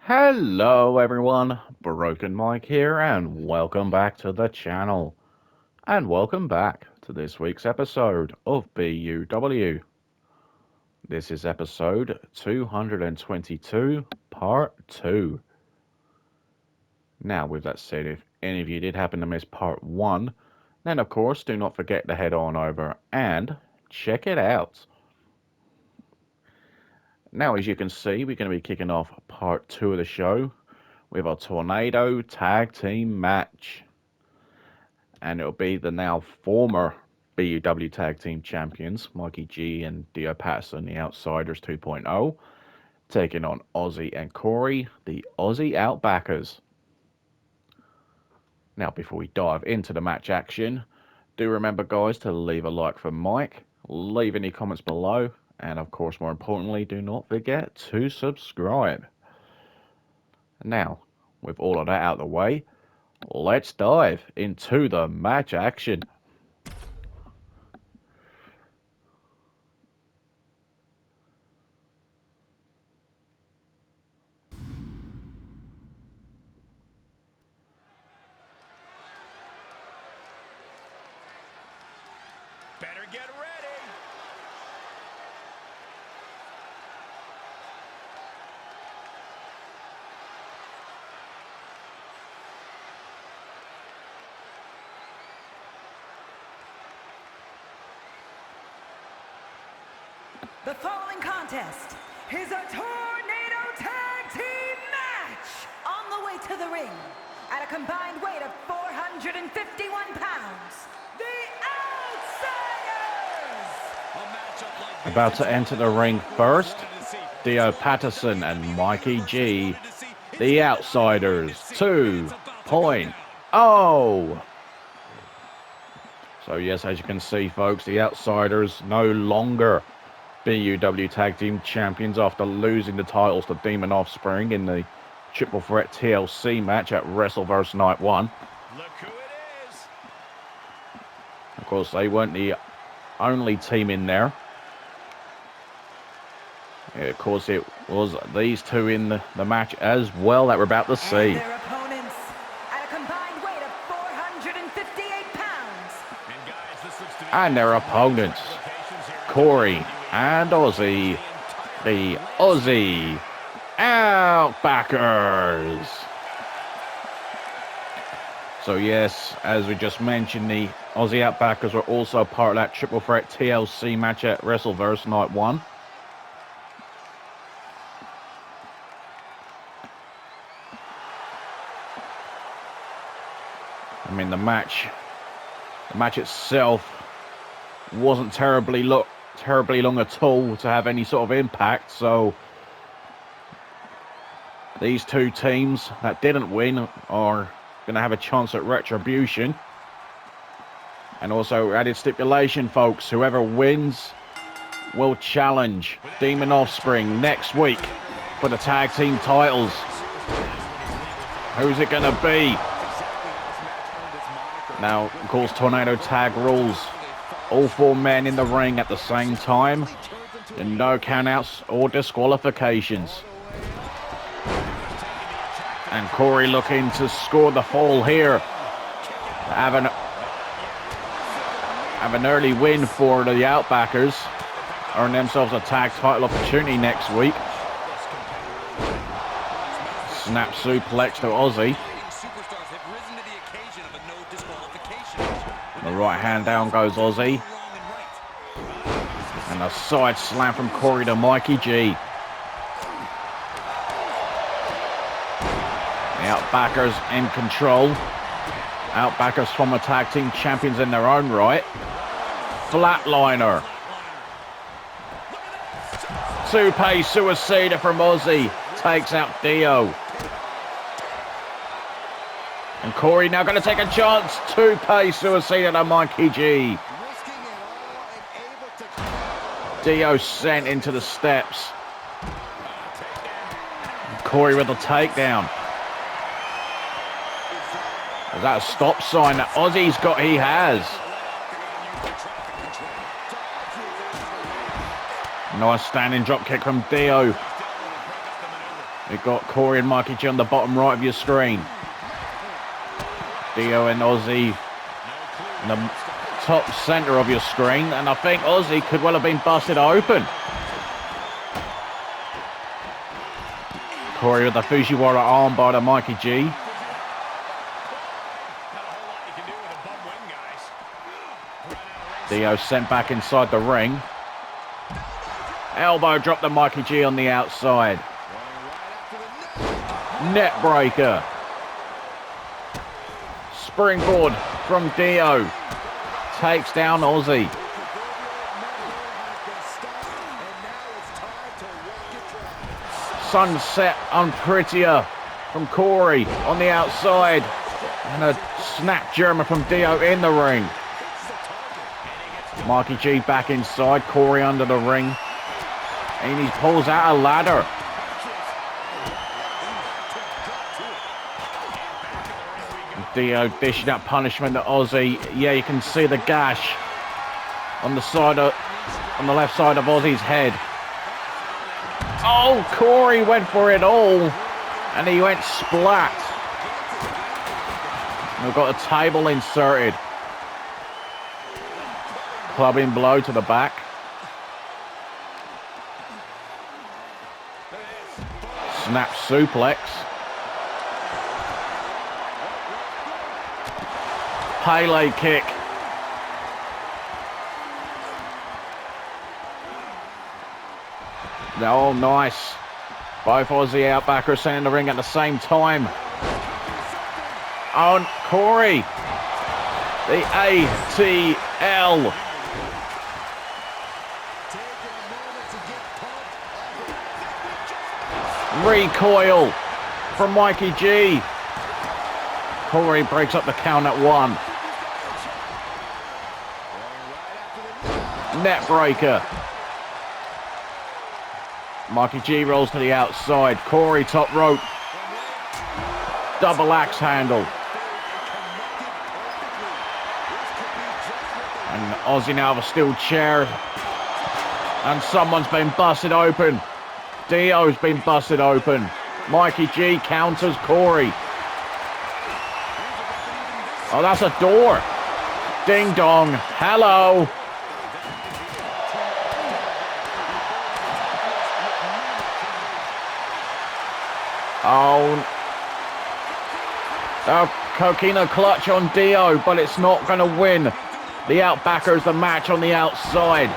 Hello everyone, Broken Mike here and welcome back to the channel. And welcome back to this week's episode of BUW. This is episode 222, part 2. Now with that said, if any of you did happen to miss part 1, then of course do not forget to head on over and check it out. Now as you can see, we're going to be kicking off part 2 of the show with our Tornado Tag Team match. And it'll be the now former BUW Tag Team Champions, Mikey G and Dio Patterson, the Outsiders 2.0, taking on Aussie and Corey, the Aussie Outbackers. Now, before we dive into the match action, do remember, guys, to leave a like for Mike, leave any comments below, and of course, more importantly, do not forget to subscribe. Now, with all of that out of the way, let's dive into the match action. Better get ready. The following contest is a Tornado Tag Team match on the way to the ring at a combined weight of 451 pounds. The Outsiders! About to enter the ring first, Dio Patterson and Mikey G, the Outsiders 2.0. So yes, as you can see, folks, the Outsiders no longer BUW Tag Team Champions after losing the titles to Demon Offspring in the Triple Threat TLC match at Wrestleverse Night 1. Look who it is. Of course, they weren't the only team in there. Yeah, of course, it was these two in the match as well that we're about to see. And their opponents at a combined weight of 458 pounds. And guys, this looks to be And their opponents, Corey and Aussie, the Aussie Outbackers. So yes, as we just mentioned, the Aussie Outbackers were also part of that Triple Threat TLC match at Wrestleverse Night 1. I mean, the match itself wasn't terribly long at all to have any sort of impact. So these two teams that didn't win are going to have a chance at retribution. And also added stipulation, folks, whoever wins will challenge Demon Offspring next week for the tag team titles. Who's it going to be? Now, of course, Tornado Tag rules. All four men in the ring at the same time. And no countouts or disqualifications. And Corey looking to score the fall here. Have an early win for the Outbackers. Earn themselves a tag title opportunity next week. Snap suplex to Aussie. The right hand down goes Aussie. And a side slam from Corey to Mikey G. The Outbackers in control. Outbackers former tag team champions in their own right. Flatliner. Tope Suicida from Aussie. Takes out Dio. And Corey now going to take a chance. Tope Suicida to Mikey G. Dio sent into the steps. Corey with a takedown. Is that a stop sign that Aussie's got? He has. Nice standing drop kick from Dio. We've got Corey and Mikey G on the bottom right of your screen. Dio and Aussie in the top centre of your screen. And I think Aussie could well have been busted open. Corey with the Fujiwara armbar to Mikey G. Dio sent back inside the ring. Elbow drop to Mikey G on the outside. Net breaker. Springboard from Dio. Takes down Aussie. Sunset Unprettier from Corey on the outside. And a snap German from Dio in the ring. Mikey G back inside. Corey under the ring. And he pulls out a ladder. Dio dishing out punishment to Aussie. Yeah, you can see the gash on the left side of Aussie's head. Oh, Corey went for it all, and he went splat. We've got a table inserted. Clubbing blow to the back. Snap suplex. Pele kick. Oh, nice. Both Aussie Outbackers sent in the ring at the same time. Oh, Corey. The ATL. Recoil from Mikey G. Corey breaks up the count at 1. Net breaker. Mikey G rolls to the outside. Corey top rope. Double axe handle. And Aussie now have a steel chair. And someone's been busted open. Dio's been busted open. Mikey G counters Corey. Oh, that's a door. Ding dong. Hello. Oh. Coquina clutch on Dio, but it's not going to win. The Outbackers the match on the outside.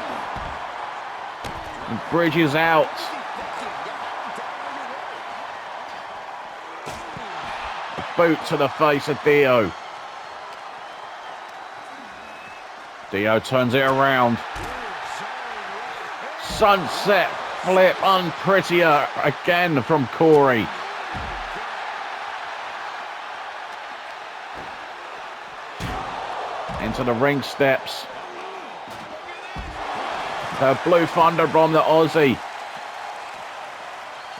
Bridge is out. Boot to the face of Dio. Dio turns it around. Sunset flip unprettier again from Corey. Into the ring steps. The Blue Thunder Bomb to Aussie.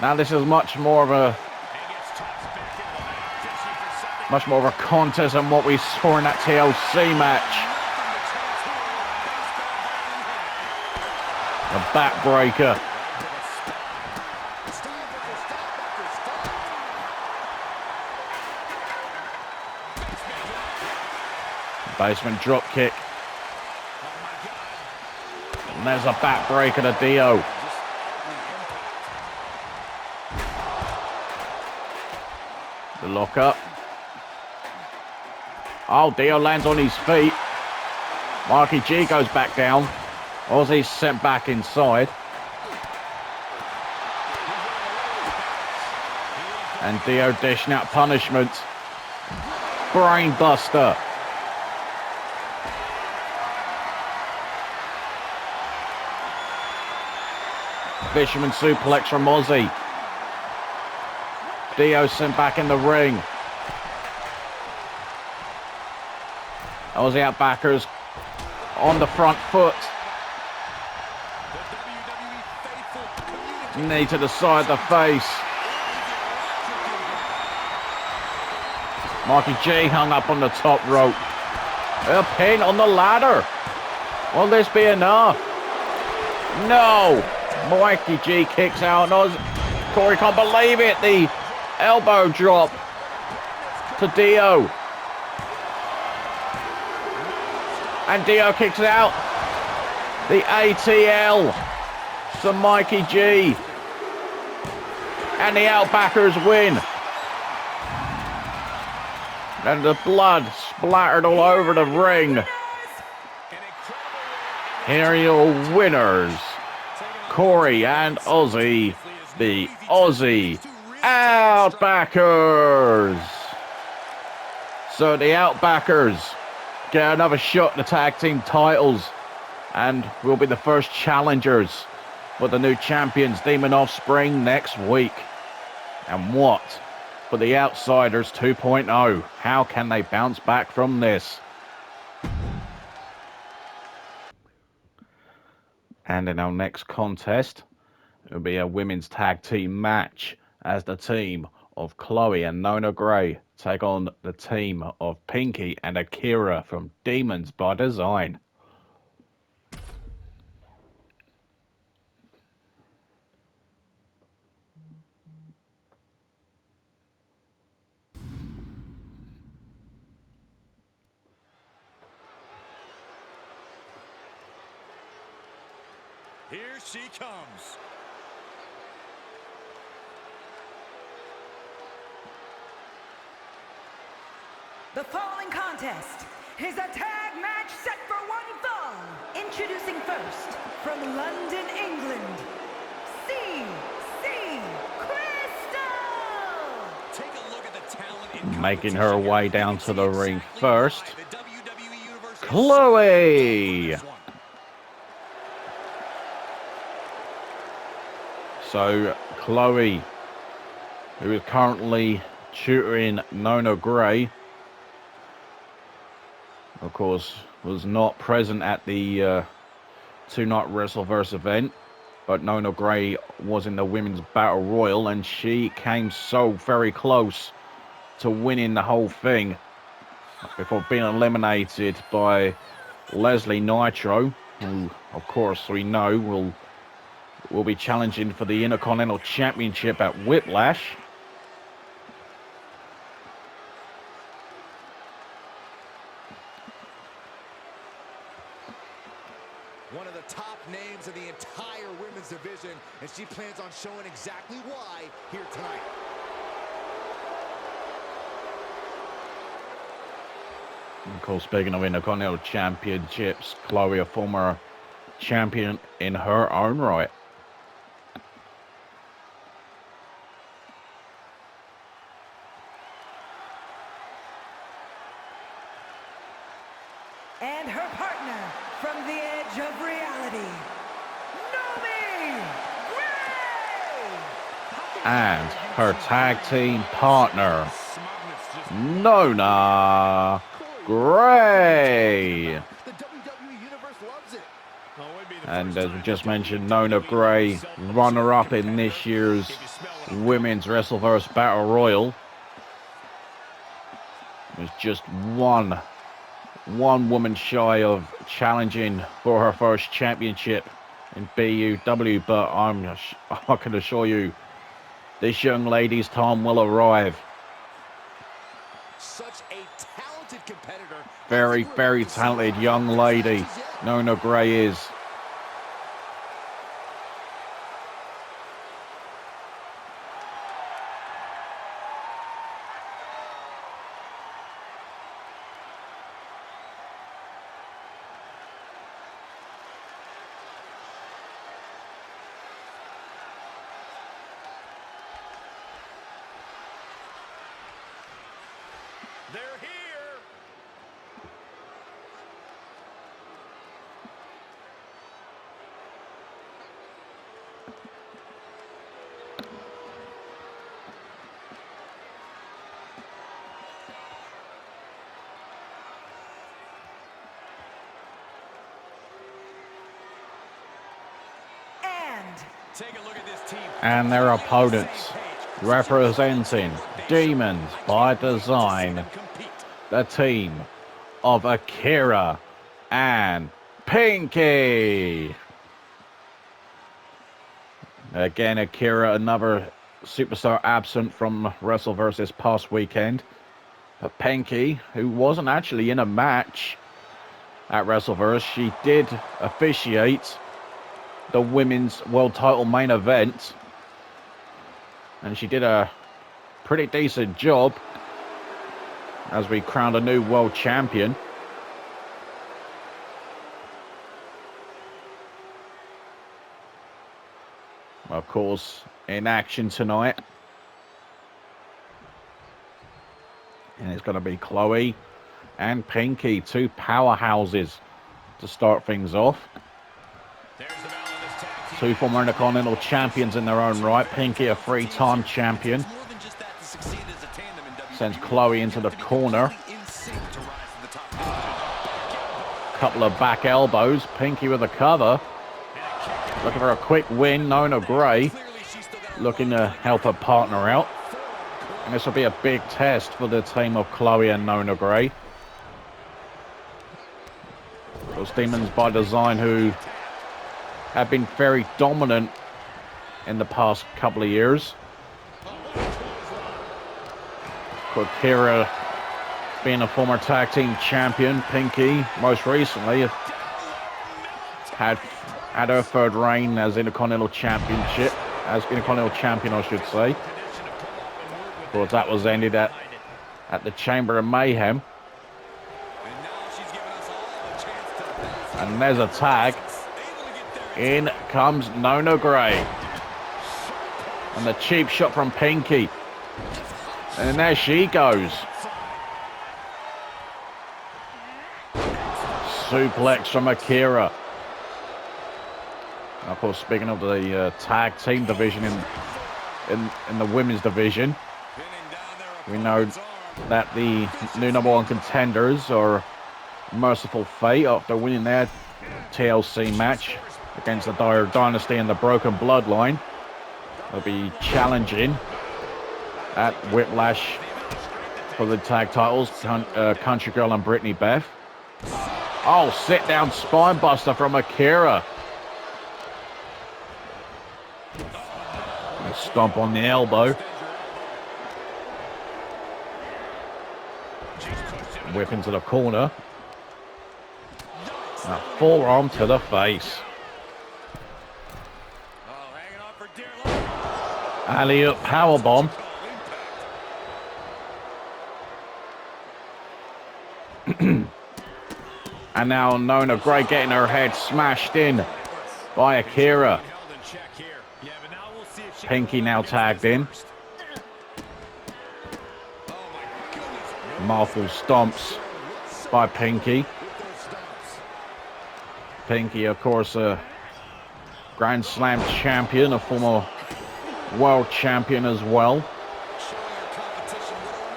Now this is much more of a contest than what we saw in that TLC match. The backbreaker. Basement drop kick. And there's a backbreaker to Dio. The lock up. Oh, Dio lands on his feet. Mikey G goes back down. Aussie's sent back inside. And Dio dishing out punishment. Brainbuster. Fisherman suplex from Aussie. Dio sent back in the ring. Aussie Outbackers on the front foot. Knee to the side of the face. Mikey G hung up on the top rope. A pin on the ladder. Will this be enough? No. Mikey G kicks out. Corey can't believe it. The elbow drop to Dio. And Dio kicks out. The ATL to Mikey G. And the Outbackers win. And the blood splattered all over the ring. Here are your winners, Corey and Aussie, the Aussie Outbackers. So the Outbackers get another shot at the tag team titles and will be the first challengers for the new champions, Demon Offspring, next week. And what for the Outsiders 2.0? How can they bounce back from this? And in our next contest, it will be a women's tag team match as the team of Chloe and Nona Grey take on the team of Pinky and Akira from Demons by Design. Here she comes. The following contest is a tag match set for one fall. Introducing first, from London, England, CC Crystal. Take a look at the talent in Making her way down to the ring first, the WWE Universe Chloe. So Chloe, who is currently tutoring Nona Grey, of course, was not present at the two-night Wrestleverse event, but Nona Grey was in the Women's Battle Royal, and she came so very close to winning the whole thing before being eliminated by Leslie Nitro, who, of course, we know will be challenging for the Intercontinental Championship at Whiplash. One of the top names in the entire women's division, and she plans on showing exactly why here tonight. Of course, speaking of Intercontinental Championships, Chloe, a former champion in her own right. And her partner from the edge of reality, Nona Grey. And her tag team partner, Nona Grey. The WWE Universe loves it. And as we just mentioned, Nona Grey, runner-up in this year's Women's Wrestleverse Battle Royal. Was just one woman shy of challenging for her first championship in BUW, but I can assure you, this young lady's time will arrive. Such a talented competitor. Very, very talented young lady, Nona Grey is. They're here. And Take a look at this team. And their opponents, representing Demons by Design, the team of Akira and Pinky. Again, Akira, another superstar absent from Wrestleverse this past weekend. But Pinky, who wasn't actually in a match at Wrestleverse, she did officiate the women's world title main event. And she did a pretty decent job as we crowned a new world champion. Of course, in action tonight. And it's going to be Chloe and Pinky, two powerhouses to start things off. Two former Intercontinental champions in their own right. Pinky, a three-time champion. Sends Chloe into the corner. Couple of back elbows. Pinky with a cover. Looking for a quick win. Nona Grey looking to help her partner out. And this will be a big test for the team of Chloe and Nona Grey. Those Demons by Design, who have been very dominant in the past couple of years. Akira being a former tag team champion. Pinky, most recently, had her third reign as Intercontinental champion, I should say. Of course, that was ended at the Chamber of Mayhem. And there's a tag. In comes Nona Grey. And the cheap shot from Pinky. And there she goes. Suplex from Akira. And of course, speaking of the tag team division in the women's division, we know that the new #1 contenders are Merciful Fate after winning their TLC match against the Dire Dynasty and the Broken Bloodline. They'll be challenging at Whiplash for the tag titles, Country Girl and Brittany Beth. Oh, sit down spine buster from Akira. A stomp on the elbow. Whip into the corner. A forearm to the face. Alley-oop powerbomb. And now Nona Grey getting her head smashed in by Akira. Pinky now tagged in. Mouthful stomps by Pinky. Pinky, of course, a Grand Slam champion, a former world champion as well.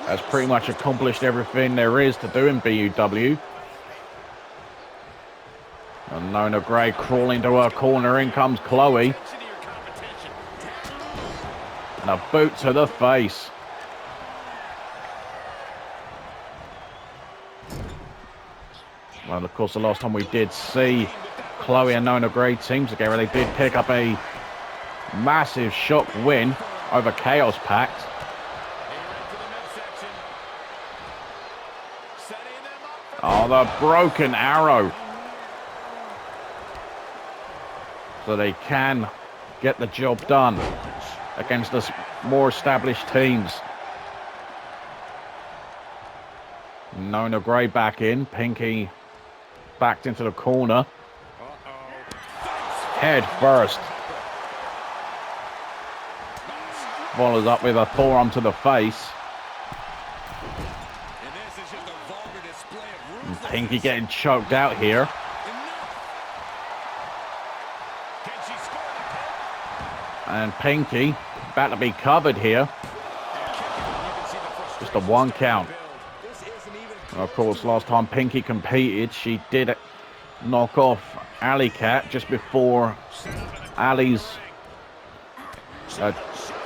Has pretty much accomplished everything there is to do in BUW. And Nona Grey crawling to her corner. In comes Chloe. And a boot to the face. Well, of course, the last time we did see Chloe and Nona Grey team together, they did pick up a massive shock win over Chaos Pact. Oh, the broken arrow. So they can get the job done against the more established teams. Nona Grey back in. Pinky backed into the corner. Head first. Follows up with a forearm to the face. And Pinky getting choked out here. And Pinky about to be covered here. Just a one count. And of course, last time Pinky competed, she did knock off Alley Cat just before Alley's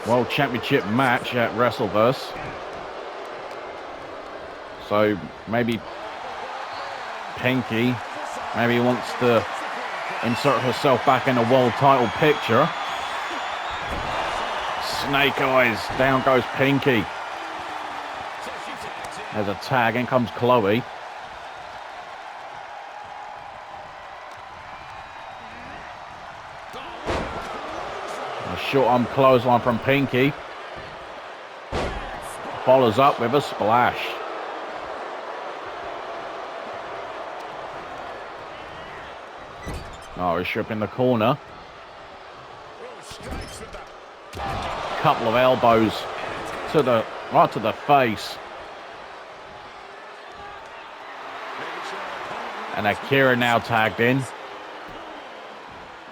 World Championship match at Wrestleverse. So maybe Pinky wants to insert herself back in the world title picture. snake eyes. Down goes Pinky. There's a tag. In comes Chloe. A short arm clothesline from Pinky. Follows up with a splash. Oh, he's stripping the corner. Couple of elbows to the right to the face. And Akira now tagged in,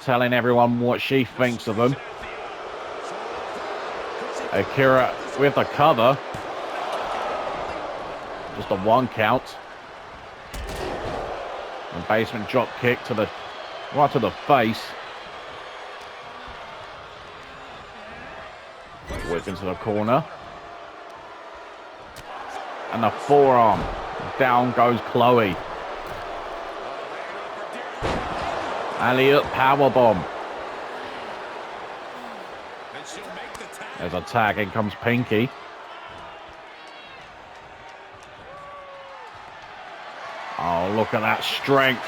telling everyone what she thinks of them. Akira with the cover. Just a 1 count. And basement drop kick to the right to the face. Whip into the corner. And the forearm. Down goes Chloe. Alley-up powerbomb. There's a tag. In comes Pinky. Oh, look at that strength.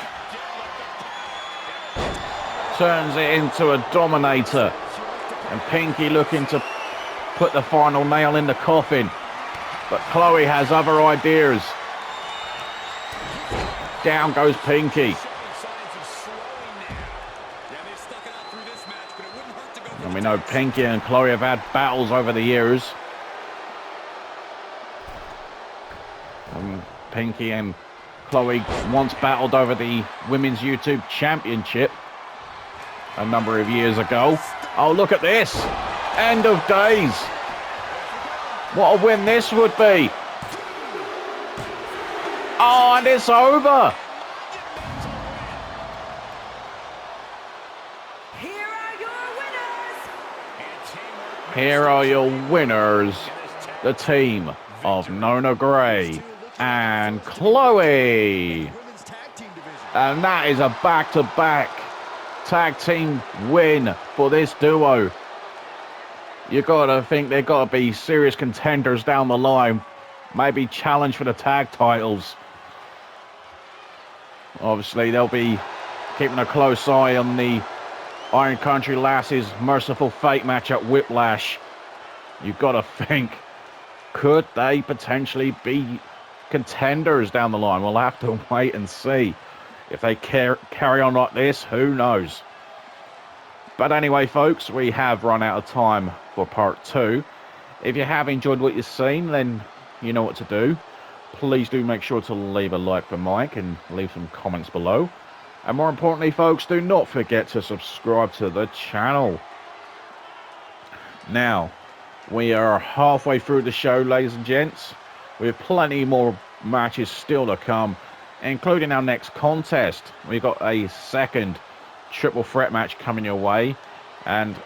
Turns it into a dominator. And Pinky looking to put the final nail in the coffin. But Chloe has other ideas. Down goes Pinky. And we know Pinky and Chloe have had battles over the years. Pinky and Chloe once battled over the Women's YouTube Championship a number of years ago. Oh, look at this. End of days. What a win this would be. Oh, and it's over. Here are your winners, the team of Nona Grey and Chloe. And that is a back-to-back tag team win for this duo. You gotta think they've got to be serious contenders down the line. Maybe challenge for the tag titles. Obviously, they'll be keeping a close eye on the Iron Country Lassies Merciful Fate match at Whiplash. You've got to think, could they potentially be contenders down the line? We'll have to wait and see. If they carry on like this, who knows? But anyway, folks, we have run out of time for part 2. If you have enjoyed what you've seen, then you know what to do. Please do make sure to leave a like for Mike and leave some comments below. And more importantly, folks, do not forget to subscribe to the channel. Now, we are halfway through the show, ladies and gents. We have plenty more matches still to come, including our next contest. We've got a second triple threat match coming your way, and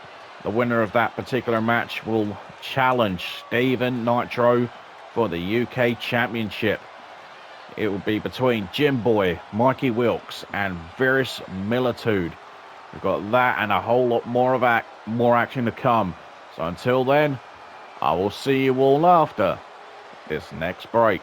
the winner of that particular match will challenge Steven Nitro for the UK Championship. It will be between Jim Boy, Mikey Wilkes, and Virus Militude. We've got that and a whole lot more of more action to come. So until then, I will see you all after this next break.